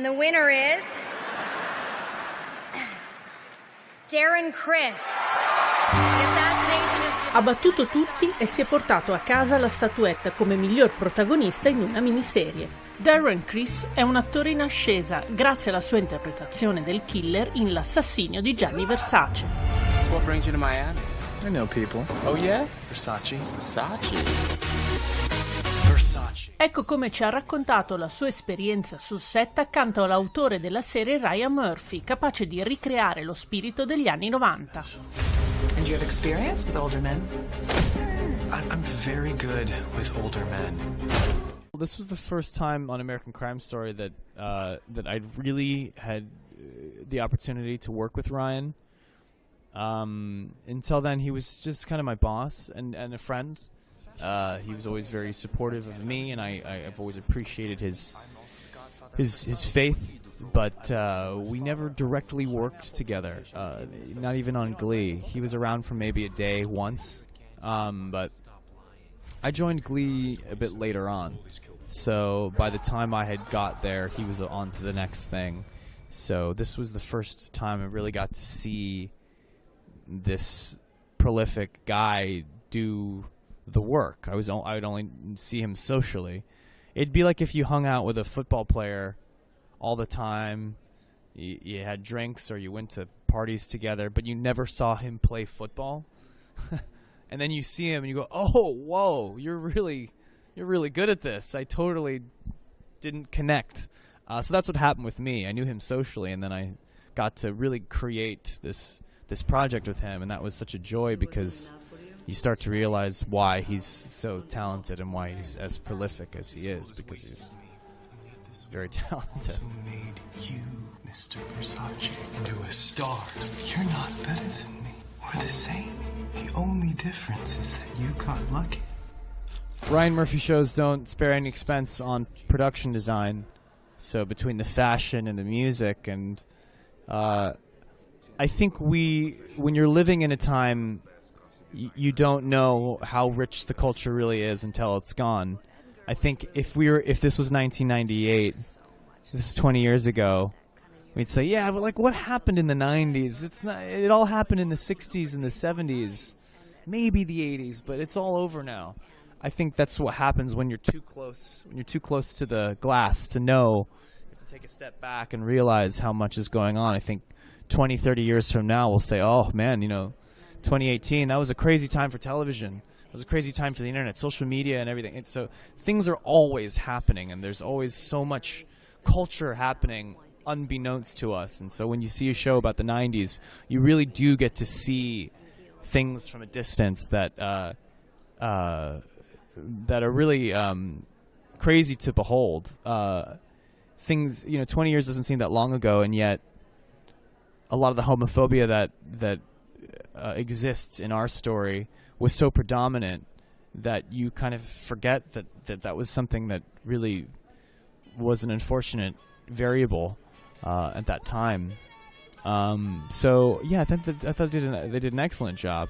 And the winner is Darren Criss. Ha battuto tutti e si è portato a casa la statuetta come miglior protagonista in una miniserie. Darren Criss è un attore in ascesa grazie alla sua interpretazione del killer in L'assassinio di Gianni Versace. So what brings you to Miami? I know people. Oh yeah? Versace. Ecco come ci ha raccontato la sua esperienza sul set accanto all'autore della serie Ryan Murphy, capace di ricreare lo spirito degli anni 90. And you have experience with older men? I'm very good with older men. This was the first time on American Crime Story that that I'd really had the opportunity to work with Ryan. Until then, he was just kind of my boss and a friend. He was always very supportive of me, and I've always appreciated his faith. But we never directly worked together, not even on Glee. He was around for maybe a day once, but I joined Glee a bit later on. So by the time I had got there, he was on to the next thing. So this was the first time I really got to see this prolific guy do the work. I would only see him socially. It'd be like if you hung out with a football player all the time, you had drinks or you went to parties together, but you never saw him play football. And then you see him and you go, "Oh, whoa, you're really good at this." I totally didn't connect. So that's what happened with me. I knew him socially, and then I got to really create this project with him, and that was such a joy because you start to realize why he's so talented and why he's as prolific as he is, because he's very talented. Also made you, Mr. Versace, into a star. You're not better than me. We're the same. The only difference is that you got lucky. Ryan Murphy shows don't spare any expense on production design. So between the fashion and the music, and I think when you're living in a time, you don't know how rich the culture really is until it's gone. I think if this was 1998, this is 20 years ago, we'd say, yeah, but like what happened in the 90s? It all happened in the 60s and the 70s, maybe the 80s, but it's all over now. I think that's what happens when you're too close. When you're too close to the glass to know, you have to take a step back and realize how much is going on. I think 20, 30 years from now, we'll say, oh man, 2018, that was a crazy time for television. It was a crazy time for the internet, social media, and everything. And so things are always happening, and there's always so much culture happening unbeknownst to us. And so when you see a show about the 90s, you really do get to see things from a distance that are really crazy to behold. Things, 20 years doesn't seem that long ago, and yet a lot of the homophobia that exists in our story was so predominant that you kind of forget that was something that really was an unfortunate variable at that time. So yeah, I thought they did an excellent job.